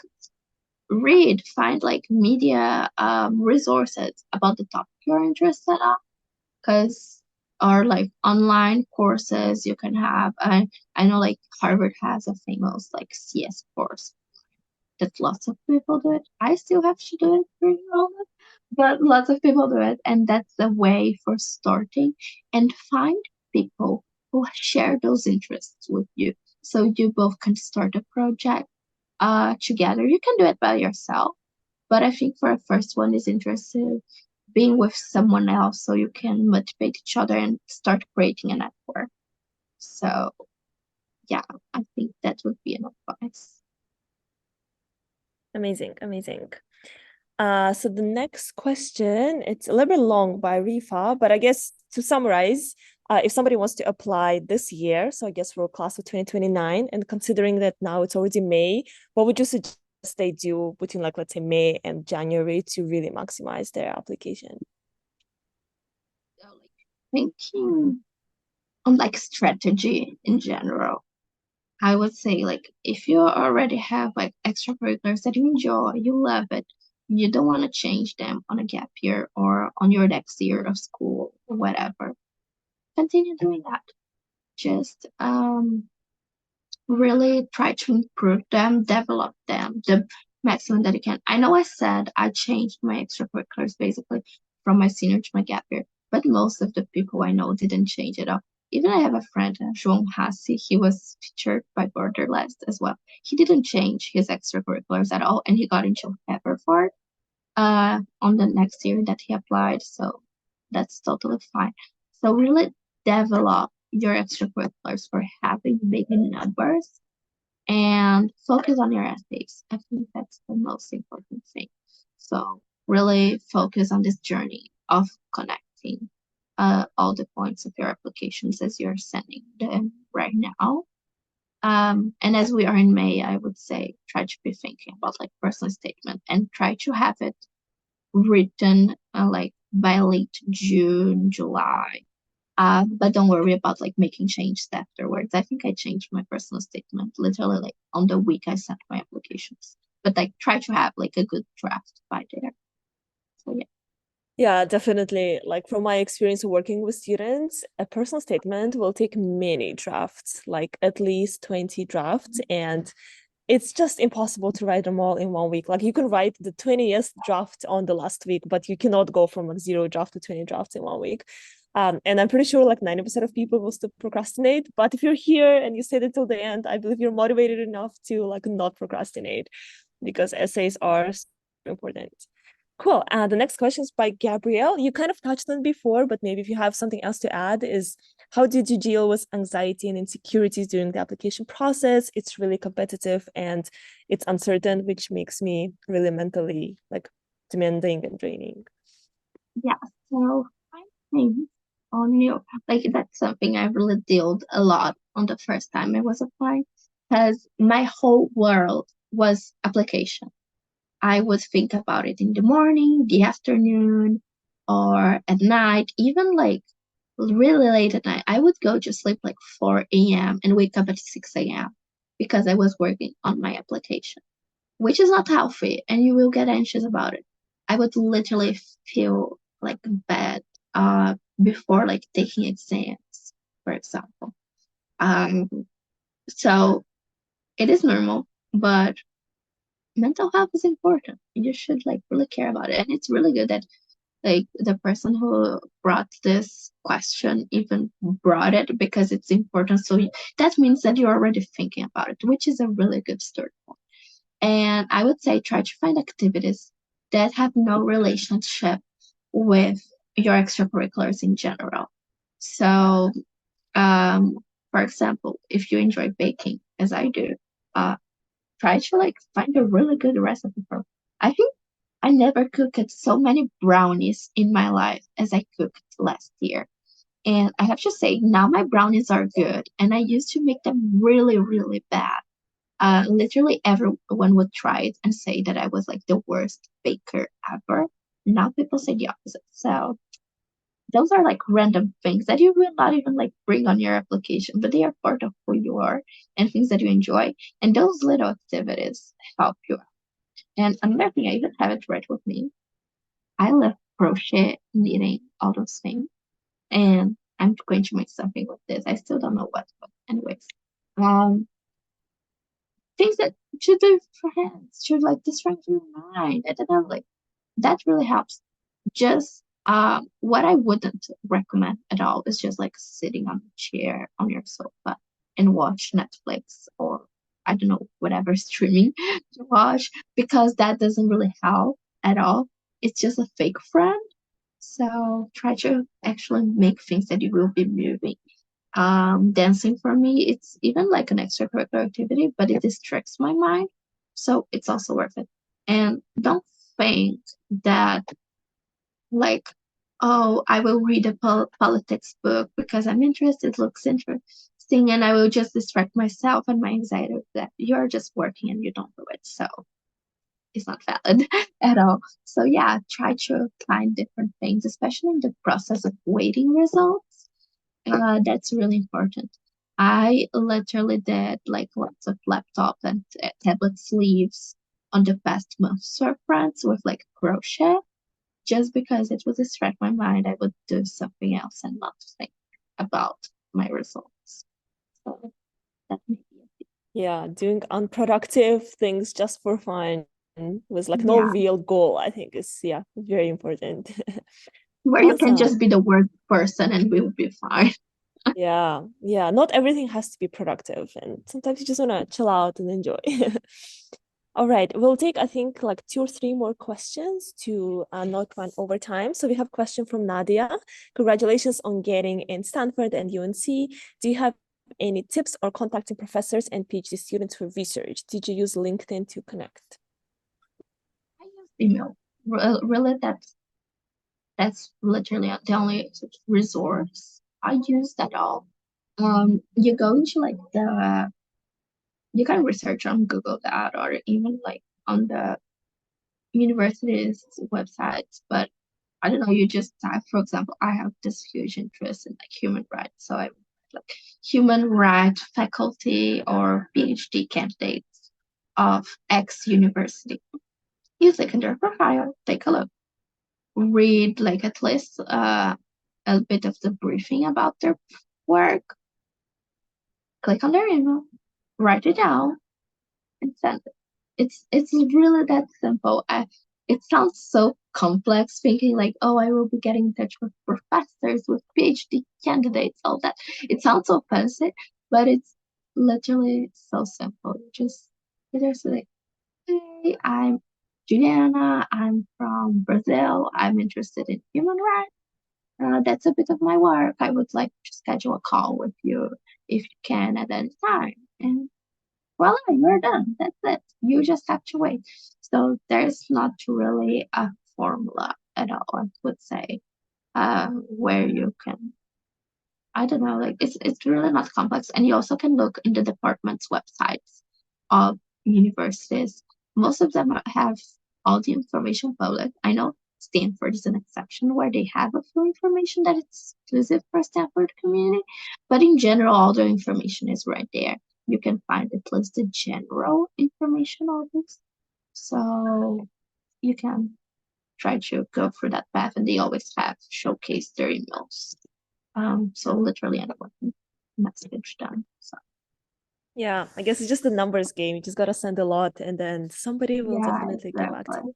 find like media resources about the topic you're interested in, because or like online courses you can have. I know like Harvard has a famous like CS course that lots of people do it. I still have to do it pretty often, but lots of people do it, and that's the way for starting. And find people who share those interests with you, so you both can start a project together. You can do it by yourself, but I think for a first one is interested being with someone else so you can motivate each other and start creating a network. So yeah, I think that would be an advice. Amazing, amazing. So the next question, it's a little bit long by Rifa, but I guess to summarize, if somebody wants to apply this year, so I guess we're class of 2029, and considering that now it's already May, what would you suggest they do between like, let's say May and January to really maximize their application? So like thinking on like strategy in general, I would say like if you already have like extracurriculars that you enjoy, you love it, you don't want to change them on a gap year or on your next year of school or whatever, continue doing that. Just really try to improve them, develop them the maximum that you can. I know I said I changed my extracurriculars basically from my senior to my gap year, but most of the people I know didn't change it up. Even I have a friend, João Hassi, he was featured by Borderless as well. He didn't change his extracurriculars at all, and he got into Haverford on the next year that he applied, so that's totally fine. So really develop your extracurriculars for having big numbers and focus on your essays. I think that's the most important thing. So really focus on this journey of connecting all the points of your applications as you're sending them right now. And as we are in May, I would say try to be thinking about like personal statement and try to have it written like by late June, July. But don't worry about like making changes afterwards. I think I changed my personal statement literally like on the week I sent my applications. But like try to have like a good draft by there. So yeah. Yeah, definitely. Like from my experience working with students, a personal statement will take many drafts, like at least 20 drafts. And it's just impossible to write them all in 1 week. Like you can write the 20th draft on the last week, but you cannot go from like 0 draft to 20 drafts in 1 week. And I'm pretty sure like 90% of people will still procrastinate. But if you're here and you stayed until the end, I believe you're motivated enough to like not procrastinate because essays are so important. Cool. The next question is by Gabrielle. You kind of touched on before, but maybe if you have something else to add, is how did you deal with anxiety and insecurities during the application process? It's really competitive and it's uncertain, which makes me really mentally like demanding and draining. Yeah, so I think on your like that's something I really dealt a lot on the first time I was applying because my whole world was application. I would think about it in the morning, the afternoon, or at night, even like really late at night. I would go to sleep like 4 a.m. and wake up at 6 a.m. because I was working on my application, which is not healthy, and you will get anxious about it. I would literally feel like bad before like taking exams, for example. Um, so it is normal, but mental health is important. You should like really care about it. And it's really good that like the person who brought this question even brought it because it's important. So that means that you're already thinking about it, which is a really good start point. And I would say try to find activities that have no relationship with your extracurriculars in general. So, for example, if you enjoy baking, as I do, uh, try to like find a really good recipe for. I think I never cooked so many brownies in my life as I cooked last year. And I have to say, now my brownies are good, and I used to make them really, really bad. Literally everyone would try it and say that I was like the worst baker ever. Now people say the opposite. So those are like random things that you will not even like bring on your application, but they are part of who you are and things that you enjoy. And those little activities help you out. And another thing, I even have it right with me. I love crochet, knitting, all those things. And I'm going to make something with this. I still don't know what, but anyways. Um, things that should do for hands, should like distract your mind. I don't know, like that really helps. Just what I wouldn't recommend at all is just like sitting on a chair on your sofa and watch Netflix or I don't know, whatever streaming to watch because that doesn't really help at all. It's just a fake friend. So try to actually make things that you will be moving. Dancing for me, it's even like an extracurricular activity, but it distracts my mind. So it's also worth it. And don't think that like, oh, I will read a politics book because I'm interested, it looks interesting, and I will just distract myself and my anxiety with that. You're just working and you don't do it. So it's not valid at all. So yeah, try to find different things, especially in the process of waiting results. That's really important. I literally did like lots of laptop and tablet sleeves on the past months for friends with like crochet. Just because it would distract my mind, I would do something else and not think about my results. So that may be it. Yeah, doing unproductive things just for fun with like no Yeah, real goal, I think is very important. where you can Awesome. just be the worst person and we'll be fine. Yeah, yeah. Not everything has to be productive, and sometimes you just want to chill out and enjoy. All right, we'll take, I think, like 2 or 3 more questions to not run over time. So we have a question from Nadia. Congratulations on getting in Stanford and UNC. Do you have any tips or contacting professors and PhD students for research? Did you use LinkedIn to connect? I use email. Really, that's literally the only resource I use at all. You go into like the you can research on Google that or even like on the university's websites, but I don't know, you just type, for example, I have this huge interest in like human rights. So I like human rights faculty or PhD candidates of X university. You click on their profile, take a look, read like at least a bit of the briefing about their work, click on their email, write it down, and send it. It's really that simple. It sounds so complex, thinking like, oh, I will be getting in touch with professors, with PhD candidates, all that. It sounds so fancy, but it's literally so simple. You just either say, hey, I'm Juliana, I'm from Brazil. I'm interested in human rights. That's a bit of my work. I would like to schedule a call with you if you can at any time. And voila, you're done. That's it. You just have to wait. So there's not really a formula at all, I would say, where you can, I don't know, like it's really not complex. And you also can look in the department's websites of universities. Most of them have all the information public. I know Stanford is an exception where they have a few information that is exclusive for Stanford community, but in general, all the information is right there. You can find at least the general information of this. So you can try to go through that path, and they always have showcased their emails. So literally anyone can message them. So Yeah, I guess it's just a numbers game. You just gotta send a lot, and then somebody will yeah, definitely get back to exactly. you.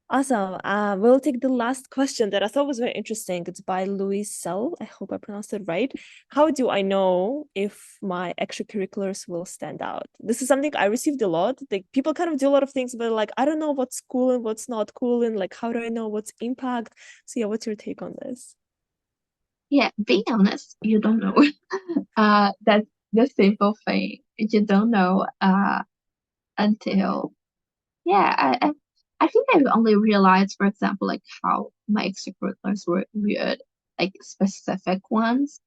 Awesome. We'll take the last question that I thought was very interesting. It's by Louis Sell. I hope I pronounced it right. How do I know if my extracurriculars will stand out? This is something I received a lot. Like people kind of do a lot of things, but like I don't know what's cool and what's not cool, and like how do I know what's impact? So yeah, what's your take on this? Yeah, being honest, you don't know. That's the simple thing. You don't know until yeah, I think I only realized, for example, like how my extracurriculars were weird, like specific ones,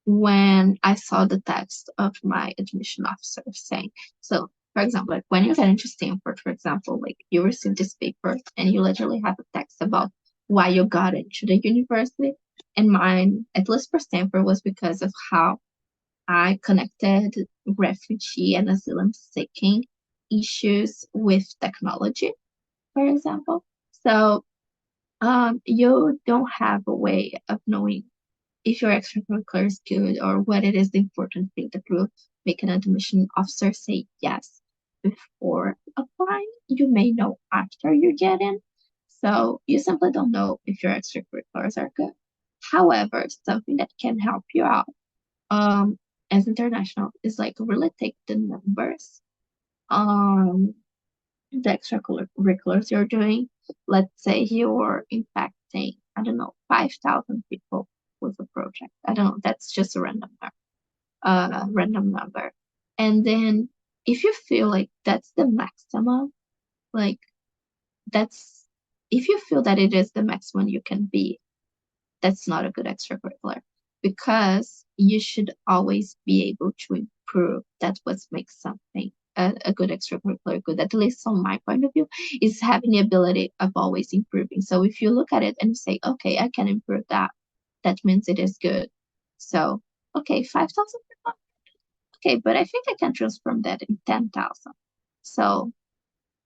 when I saw the text of my admission officer saying, so for example, like when you get into Stanford, for example, like you receive this paper and you literally have a text about why you got into the university. And mine, at least for Stanford, was because of how I connected refugee and asylum seeking issues with technology, for example. So you don't have a way of knowing if your extracurricular is good or what it is the important thing that will make an admission officer say yes before applying. You may know after you get in. So you simply don't know if your extracurriculars are good. However, something that can help you out as international is like really take the numbers um the extracurriculars you're doing. Let's say you're impacting, I don't know, 5,000 people with a project. I don't know, that's just a random number. And then if you feel like that's the maximum, like that's, if you feel that it is the maximum you can be, that's not a good extracurricular because you should always be able to improve. That's what makes something a good extracurricular good, at least from my point of view, is having the ability of always improving. So if you look at it and say, okay, I can improve that, that means it is good. So, okay, 5,000 people. Okay, but I think I can transform that in 10,000. So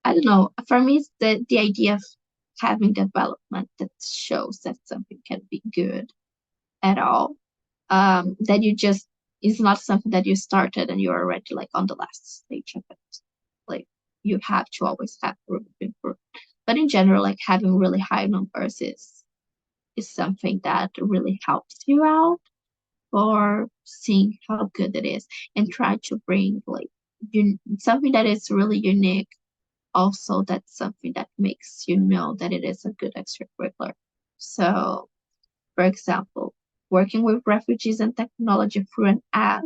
I don't know. For me, it's the idea of having development that shows that something can be good at all. That you just it's not something that you started and you're already like on the last stage of it. Like you have to always have room to improve. But in general, like having really high numbers is something that really helps you out for seeing how good it is and try to bring like something that is really unique. Also, that's something that makes you know that it is a good extracurricular. So for example, working with refugees and technology through an app,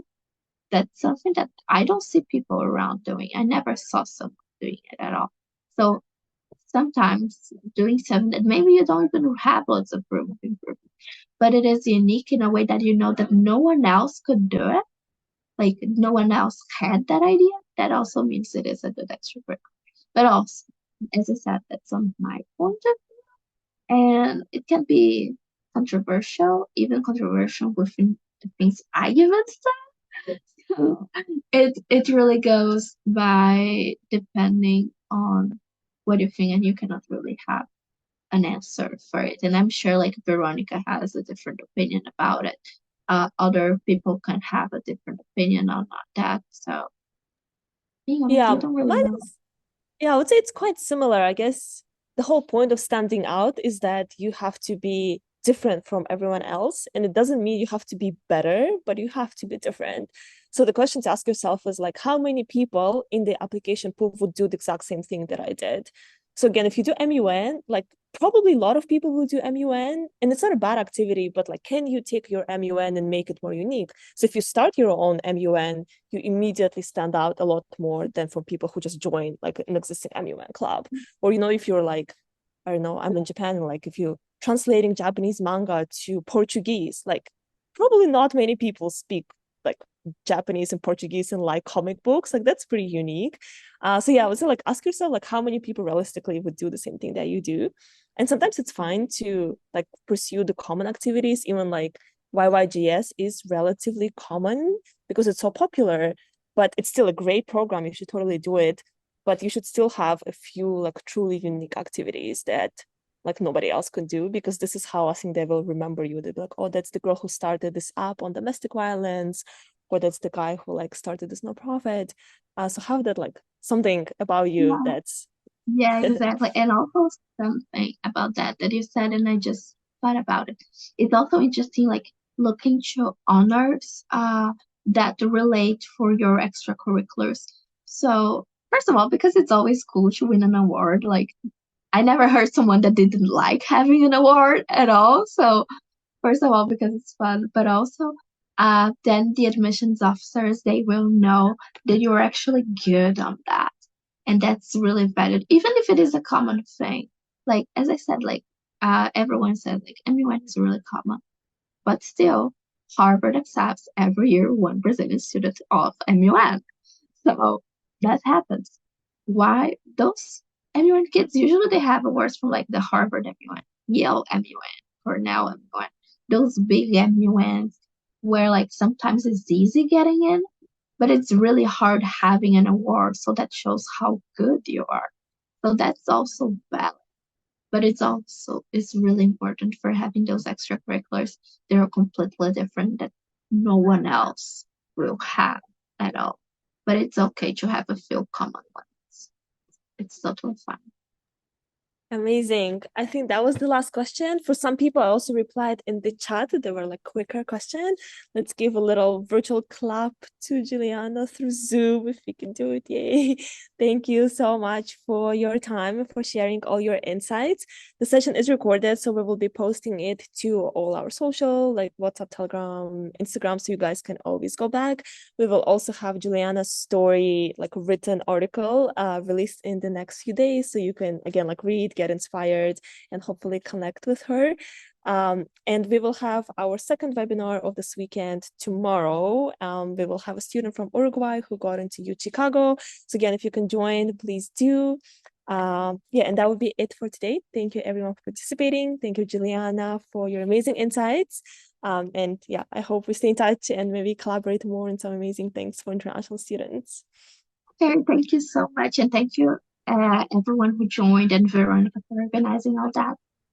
that's something that I don't see people around doing. I never saw someone doing it at all. So sometimes doing something that maybe you don't even have lots of room of improvement, but it is unique in a way that you know that no one else could do it. Like no one else had that idea. That also means it is a good extrovert. But also, as I said, that's on my point of and it can be controversial, even controversial within the things I even say. So it really goes by depending on what you think, and you cannot really have an answer for it. And I'm sure like Veronica has a different opinion about it. Other people can have a different opinion on that. So being honest, Yeah, you don't really mine know. is Yeah, I would say it's quite similar. I guess the whole point of standing out is that you have to be different from everyone else. And it doesn't mean you have to be better, but you have to be different. So the question to ask yourself is like, how many people in the application pool would do the exact same thing that I did? So again, if you do MUN, like probably a lot of people will do MUN, and it's not a bad activity, but like, can you take your MUN and make it more unique? So if you start your own MUN, you immediately stand out a lot more than for people who just join like an existing MUN club. Or, if you're like, I don't know, I'm in Japan, like if you're translating Japanese manga to Portuguese, like probably not many people speak like Japanese and Portuguese and like comic books. Like that's pretty unique. So yeah, I would say like ask yourself like how many people realistically would do the same thing that you do. And sometimes it's fine to like pursue the common activities, even like YYGS is relatively common because it's so popular, but it's still a great program. You should totally do it. But you should still have a few like truly unique activities that like nobody else could do, because this is how I think they will remember you. They'll be like, oh, that's the girl who started this app on domestic violence, or that's the guy who like started this nonprofit. So have that like something about you Yeah, that's yeah, exactly. And also something about that you said, and I just thought about it. It's also interesting, like looking to honors that relate for your extracurriculars. So first of all, because it's always cool to win an award, like I never heard someone that didn't like having an award at all. So first of all, because it's fun, but also then the admissions officers, they will know that you're actually good on that. And that's really valued, even if it is a common thing. Like, as I said, like, everyone said, like, everyone is really common. But still, Harvard accepts every year one Brazilian student of MUN. So that happens. Why? Those MUN kids, usually they have awards from like the Harvard MUN, Yale MUN, Cornell MUN, those big MUNs where like sometimes it's easy getting in, but it's really hard having an award. So that shows how good you are. So that's also valid. But it's really important for having those extracurriculars. They're completely different that no one else will have at all. But it's okay to have a few common ones. It's totally fine. amazing. I think that was the last question. For some people, I also replied in the chat. They were like quicker question. Let's give a little virtual clap to Juliana through Zoom if we can do it. Yay. Thank you so much for your time and for sharing all your insights. The session is recorded, so we will be posting it to all our social, like WhatsApp, Telegram, Instagram, so you guys can always go back. We will also have Juliana's story, like written article, released in the next few days, so you can again like read, get inspired, and hopefully connect with her. And we will have our second webinar of this weekend tomorrow. We will have a student from Uruguay who got into U Chicago. So again, if you can join, please do. Yeah, and that would be it for today. Thank you everyone for participating. Thank you, Juliana, for your amazing insights. And yeah, I hope we stay in touch and maybe collaborate more on some amazing things for international students. Okay, thank you so much. And thank you, everyone who joined and Veronica for organizing all that.